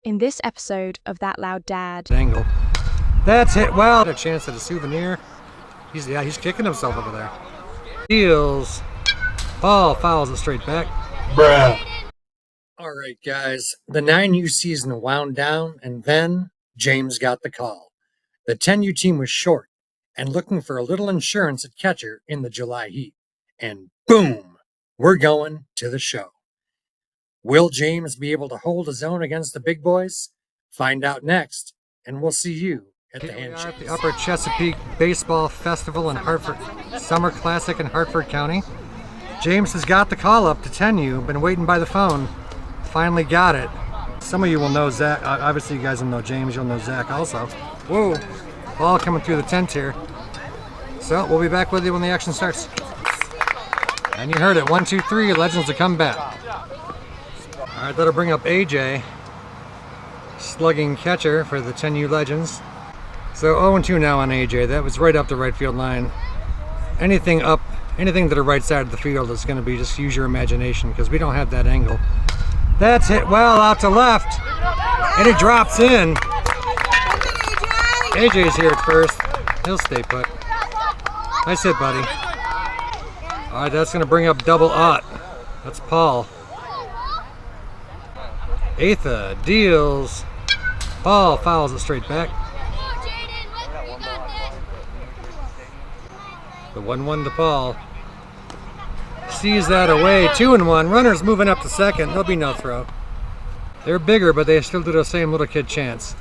In this episode of That Loud Dad. Angle. That's it. Well, a chance at a souvenir. He's kicking himself over there. Deals. Ball fouls it straight back. Bruh. All right, guys. The 9U season wound down, and then James got the call. The 10U team was short and looking for a little insurance at catcher in the July heat. And boom, we're going to the show. Will James be able to hold his own against the big boys? Find out next, and we'll see you at the handshake. At the Upper Chesapeake Baseball Festival in Hartford, Summer Classic in Hartford County. James has got the call up to 10U, been waiting by the phone, finally got it. Some of you will know Zach, obviously you guys will know James, you'll know Zach also. Whoa, ball coming through the tent here. So we'll be back with you when the action starts. And you heard it, 1, 2, 3, Legends to come back. All right, that'll bring up AJ, slugging catcher for the 10U Legends. So 0-2 now on AJ. That was right up the right field line. Anything to the right side of the field is going to be just use your imagination because we don't have that angle. That's hit well out to left, and it drops in. AJ's here at first. He'll stay put. Nice hit, buddy. All right, that's going to bring up double Ott. That's Paul. Atha deals. Ball fouls it straight back. The 1-1 to Paul. Sees that away. 2-1. Runners moving up to second. There'll be no throw. They're bigger, but they still do the same little kid chance.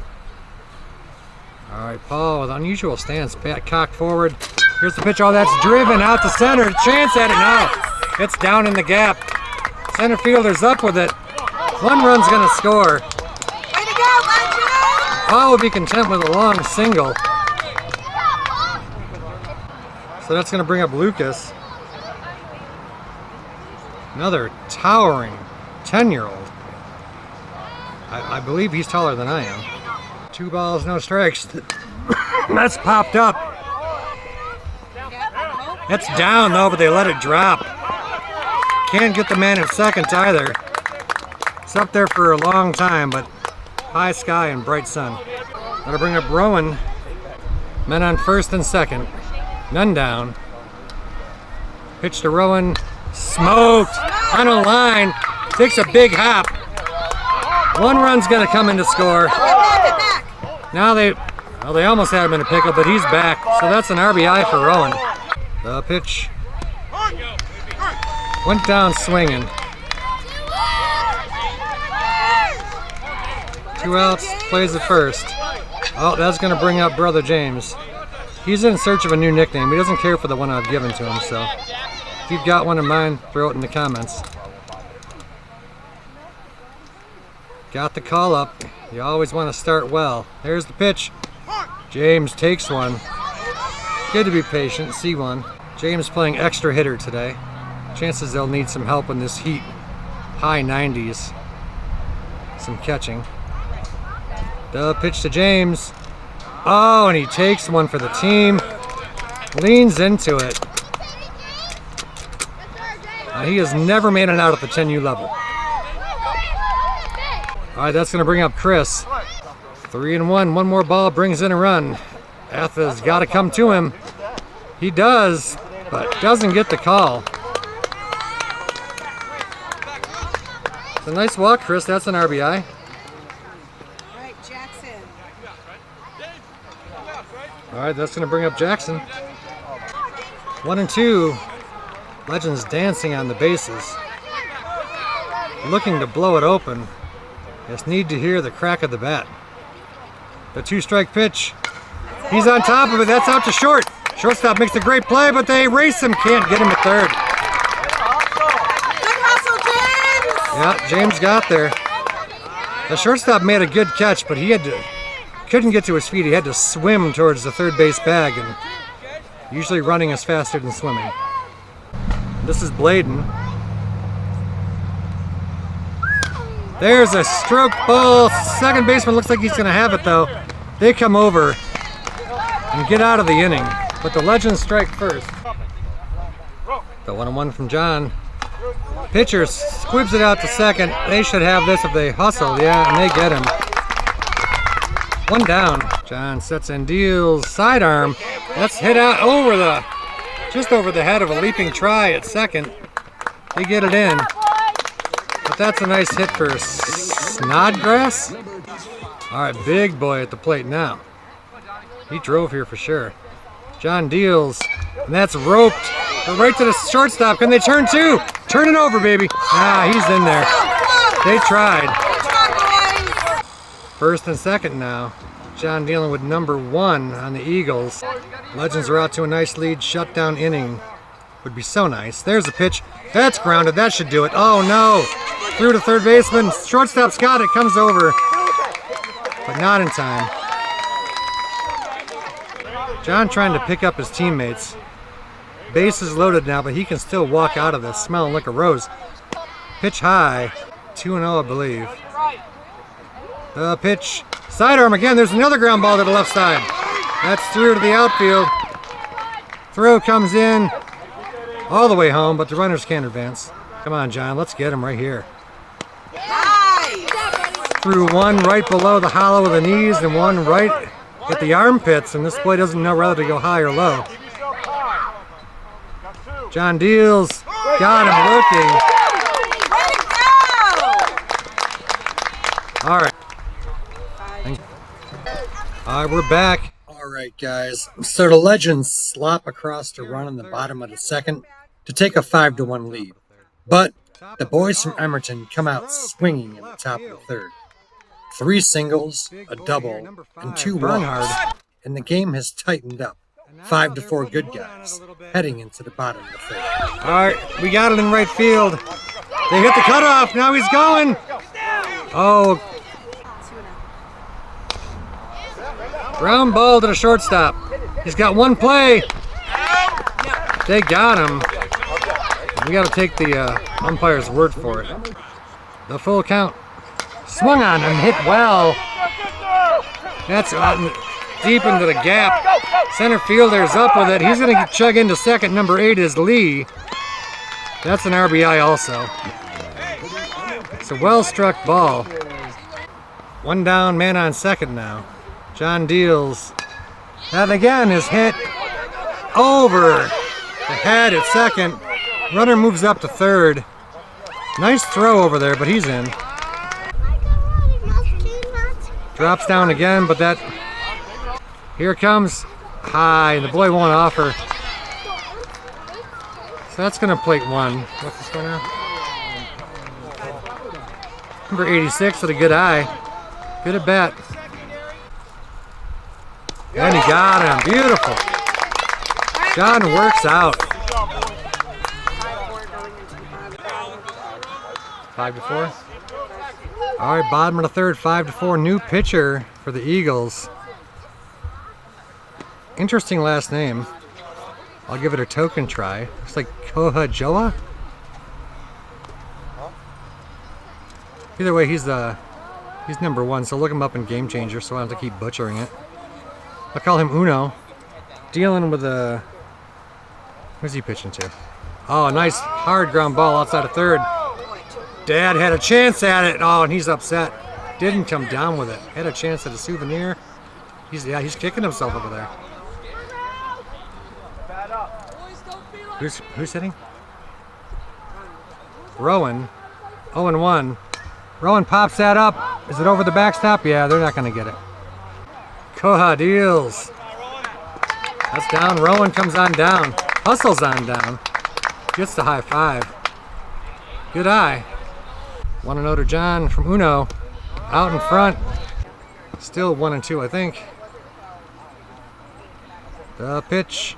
All right, Paul with unusual stance. Bat cocked forward. Here's the pitch. Oh, that's driven out to center. Chance at it now. It's down in the gap. Center fielder's up with it. One run's going to score. Way to go, Legend! Paul will be content with a long single. So that's going to bring up Lucas. Another towering 10-year-old. I believe he's taller than I am. 2 balls, no strikes. That's popped up. That's down though, but they let it drop. Can't get the man at second either. It's up there for a long time, but high sky and bright sun. That'll bring up Rowan. Men on first and second. None down. Pitch to Rowan. Smoked on a line. Takes a big hop. 1 run's going to come in to score. Now they almost had him in a pickle, but he's back. So that's an RBI for Rowan. The pitch went down swinging. 2 outs, plays at first. Oh, that's going to bring up Brother James. He's in search of a new nickname. He doesn't care for the one I've given to him, so if you've got one in mind, throw it in the comments. Got the call up. You always want to start well. There's the pitch. James takes one. Good to be patient, see one. James playing extra hitter today. Chances they'll need some help in this heat. High 90s. Some catching. The pitch to James. Oh, and he takes one for the team. Leans into it. He has never made it out at the 10U level. All right, that's going to bring up Chris. 3-1. One more ball brings in a run. Atha's got to come to him. He does, but doesn't get the call. It's a nice walk, Chris. That's an RBI. All right, that's going to bring up Jackson. 1-2. Legends dancing on the bases. Looking to blow it open. Just need to hear the crack of the bat. The 2-strike pitch. He's on top of it. That's out to short. Shortstop makes a great play, but they race him. Can't get him at third. Good hustle, James! Yeah, James got there. The shortstop made a good catch, but couldn't get to his feet. He had to swim towards the third base bag, and usually running is faster than swimming. This is Bladen. There's a stroke ball. Second baseman looks like he's going to have it, though. They come over and get out of the inning, but the Legends strike first. The 1-1 from John. Pitcher squibs it out to second. They should have this if they hustle, yeah, and they get him. One down. John sets and deals. Sidearm. That's hit out over just over the head of a leaping try at second. They get it in. But that's a nice hit for Snodgrass. All right, big boy at the plate now. He drove here for sure. John deals, and that's roped. But right to the shortstop. Can they turn two? Turn it over, baby. Ah, he's in there. They tried. First and second now. John dealing with number 1 on the Eagles. Legends are out to a nice lead. Shutdown inning would be so nice. There's a pitch. That's grounded. That should do it. Oh, no. Through to third baseman. Shortstop's got it. Comes over. But not in time. John trying to pick up his teammates. Base is loaded now, but he can still walk out of this smelling like a rose. Pitch high. 2-0, I believe. The pitch. Sidearm again. There's another ground ball to the left side. That's through to the outfield. Throw comes in all the way home, but the runners can't advance. Come on, John. Let's get him right here. Threw one right below the hollow of the knees and one right at the armpits, and this boy doesn't know whether to go high or low. John deals. Got him working. All right. All right, we're back. All right, guys. So the Legends slop across to run in the bottom of the second to take a 5-1 lead. But the boys from Emmorton come out swinging in the top of the third. 3 singles, a double, and 2 walks, and the game has tightened up. 5-4 good guys, heading into the bottom of the third. All right, we got it in right field. They hit the cutoff. Now he's going. Oh. Ground ball to the shortstop. He's got one play. They got him. We got to take the umpire's word for it. The full count. Swung on and hit well. That's deep into the gap. Center fielder's up with it. He's going to chug into second. Number 8 is Lee. That's an RBI also. It's a well-struck ball. One down, man on second now. John deals. That again is hit over the head at second. Runner moves up to third. Nice throw over there, but he's in. Drops down again, but that... Here comes high, and the boy won't offer. So that's going to plate 1. What's the score now? Number 86 with a good eye. Good at bat. And he got him. Beautiful. John works out. 5-4. All right, bottom of the third, 5-4. New pitcher for the Eagles. Interesting last name. I'll give it a token try. It's like Koha Joa. Either way, he's number 1, so look him up in Game Changer so I don't have to keep butchering it. I'll call him Uno. Dealing with a... Who's he pitching to? Oh, nice hard ground ball outside of third. Dad had a chance at it. Oh, and he's upset. Didn't come down with it. Had a chance at a souvenir. He's kicking himself over there. Who's hitting? Rowan. 0-1. Rowan pops that up. Is it over the backstop? Yeah, they're not going to get it. Koha deals. That's down. Rowan comes on down. Hustles on down. Gets the high 5. Good eye. 1-0 to John from Uno. Out in front. Still 1-2, I think. The pitch.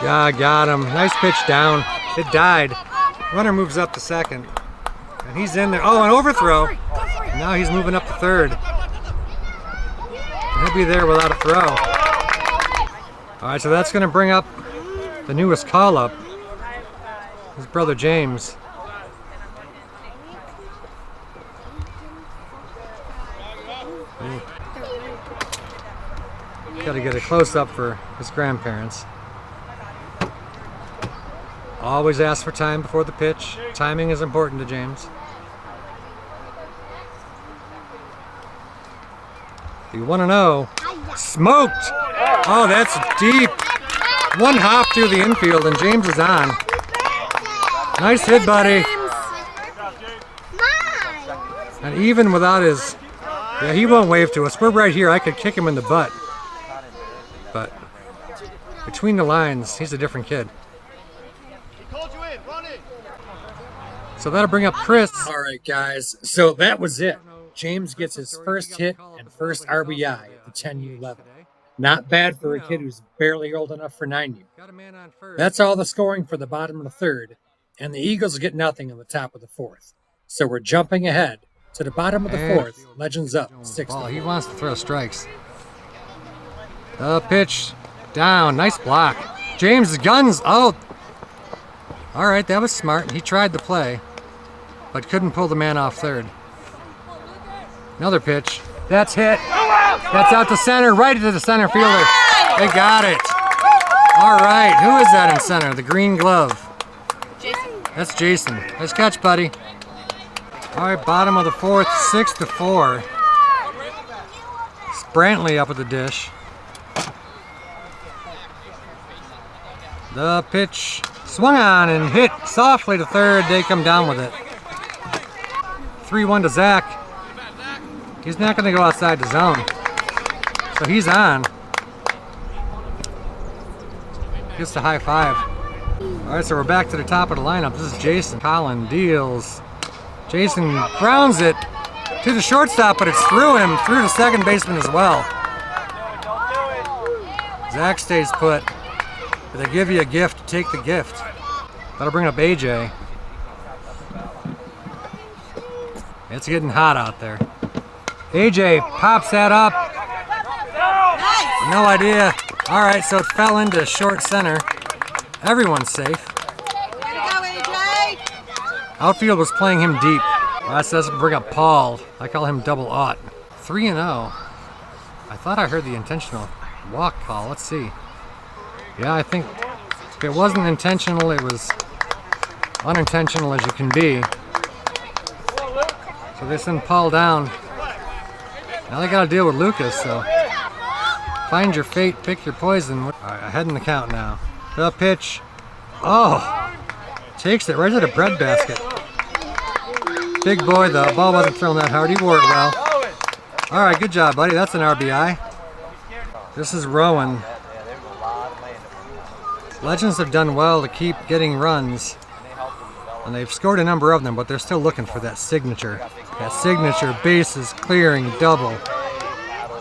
Yeah, got him. Nice pitch down. It died. Runner moves up to second. And he's in there. Oh, an overthrow. Now he's moving up to third. He'll be there without a throw. All right, so that's going to bring up the newest call-up. His brother James. Got to get a close-up for his grandparents. Always ask for time before the pitch. Timing is important to James. You want to know? Smoked! Oh, that's deep. One hop through the infield, and James is on. Nice hit, buddy. And even without his... Yeah, he won't wave to us. We're right here. I could kick him in the butt. But between the lines, he's a different kid. So that'll bring up Chris. All right, guys. So that was it. James gets his first hit and first RBI at the 10U level. Not bad for a kid who's barely old enough for 9U. That's all the scoring for the bottom of the third, and the Eagles get nothing in the top of the fourth. So we're jumping ahead to the bottom of the fourth. Legends up 6-4. He wants to throw strikes. The pitch down. Nice block. James guns out. All right, that was smart. He tried the play, but couldn't pull the man off third. Another pitch. That's hit. That's out to center, right to the center fielder. They got it. All right, who is that in center? The green glove. Jason. That's Jason. Nice catch, buddy. All right, bottom of the fourth, 6-4. Brantley up at the dish. The pitch swung on and hit softly to third. They come down with it. 3-1 to Zach. He's not going to go outside the zone. So he's on. Gets the high five. All right, so we're back to the top of the lineup. This is Jason. Colin deals. Jason grounds it to the shortstop, but it's through him, through the second baseman as well. Zach stays put. But they give you a gift, take the gift. That'll bring up AJ. It's getting hot out there. AJ pops that up. No idea. All right, so it fell into short center. Everyone's safe. Way to go, AJ. Outfield was playing him deep. That says bring up Paul. I call him double aught. 3-0. I thought I heard the intentional walk call. Let's see. Yeah, I think if it wasn't intentional, it was unintentional as you can be. So they send Paul down. Now they got to deal with Lucas, so find your fate, pick your poison. All right, ahead in the count now. The pitch. Oh, takes it right to the bread basket. Big boy, the ball wasn't thrown that hard. He wore it well. All right, good job, buddy. That's an RBI. This is Rowan. Legends have done well to keep getting runs, and they've scored a number of them, but they're still looking for that signature. That signature bases clearing double.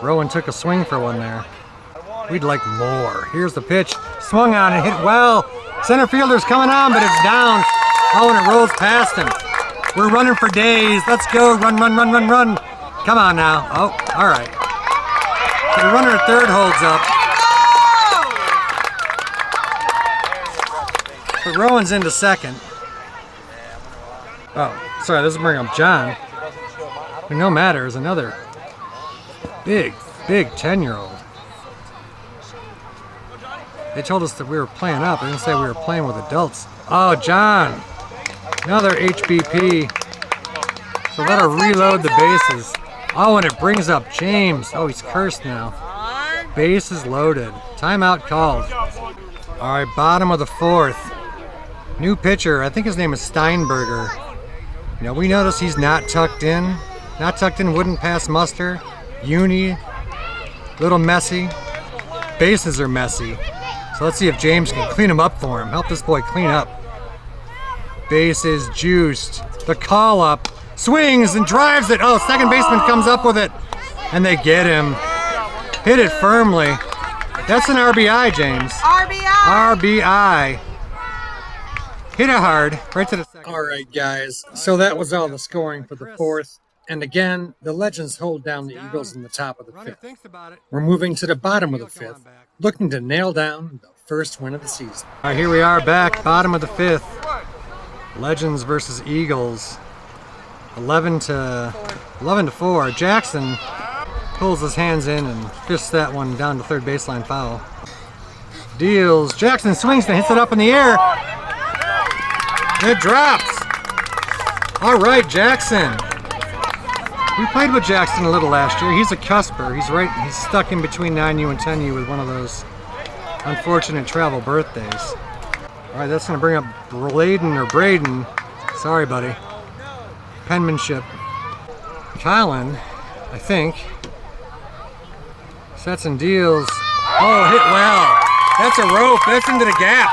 Rowan took a swing for one there. We'd like more. Here's the pitch. Swung on and hit well. Center fielder's coming on, but it's down. Oh, and it rolls past him. We're running for days. Let's go. Run, run, run, run, run. Come on now. Oh, all right. So the runner at third holds up. But Rowan's into second. Oh, sorry, this will bring up John. Who no matter is another big 10-year-old. They told us that we were playing up. They didn't say we were playing with adults. Oh, John. Another HBP. So that'll reload the bases. Oh, and it brings up James. Oh, he's cursed now. Bases loaded. Timeout called. All right, bottom of the fourth. New pitcher. I think his name is Steinberger. You know, we notice he's not tucked in. Not tucked in, wouldn't pass muster. Uni. Little messy. Bases are messy. So let's see if James can clean him up for him. Help this boy clean up. Bases juiced. The call up. Swings and drives it. Oh, second baseman comes up with it. And they get him. Hit it firmly. That's an RBI, James. RBI. Hit it hard. Right to the second. All right, guys. So that was all the scoring for the fourth. And again, the Legends hold down the Eagles in the top of the fifth. We're moving to the bottom of the fifth, looking to nail down the first win of the season. All right, here we are back, bottom of the fifth. Legends versus Eagles. 11-4. Jackson pulls his hands in and fists that one down to third baseline foul. Deals. Jackson swings and hits it up in the air. It drops. All right, Jackson. We played with Jackson a little last year. He's a cusper. He's stuck in between 9U and 10U with one of those unfortunate travel birthdays. All right, that's gonna bring up Braden. Sorry, buddy. Penmanship. Colin, I think. Sets and deals. Oh, hit well. That's a rope. That's into the gap.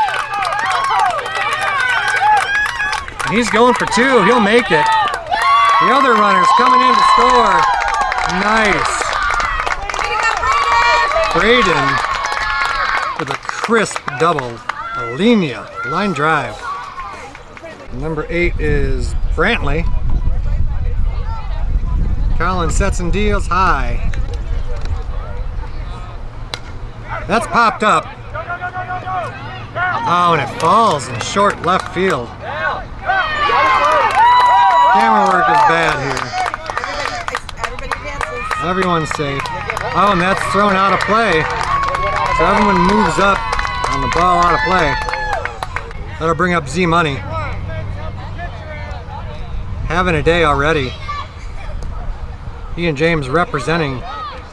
And he's going for two. He'll make it. The other runner's coming in to score. Nice. Braden with a crisp double. A linea. Line drive. Number 8 is Brantley. Colin sets and deals high. That's popped up. Oh, and it falls in short left field. Camera work is bad here. Everyone's safe. Oh, and that's thrown out of play. So everyone moves up on the ball out of play. That'll bring up Z Money. Having a day already. He and James representing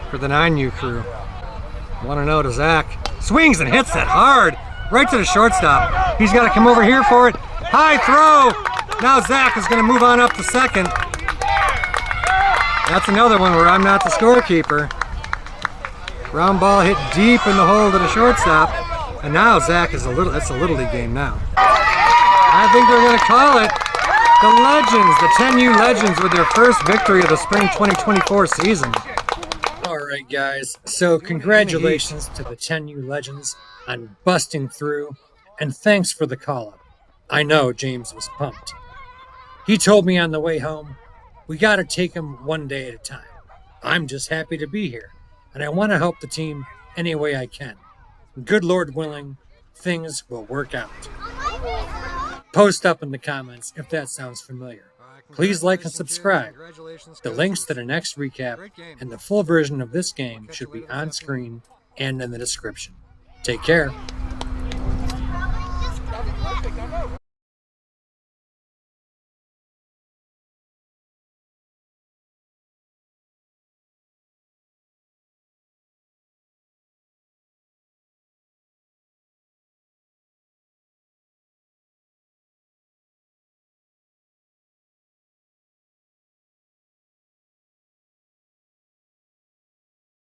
for the 9U crew. 1-0 to Zach. Swings and hits it hard. Right to the shortstop. He's got to come over here for it. High throw. Now Zach is going to move on up to second. That's another one where I'm not the scorekeeper. Ground ball hit deep in the hole to the shortstop. And now Zach is that's a Little League game now. I think they're going to call it. The Legends, the 10U Legends with their first victory of the spring 2024 season. All right, guys. So congratulations to the 10U Legends on busting through, and thanks for the call-up. I know James was pumped. He told me on the way home, we got to take them one day at a time. I'm just happy to be here, and I want to help the team any way I can. Good Lord willing, things will work out. Post up in the comments if that sounds familiar. Please like and subscribe. The links to the next recap and the full version of this game should be on screen and in the description. Take care.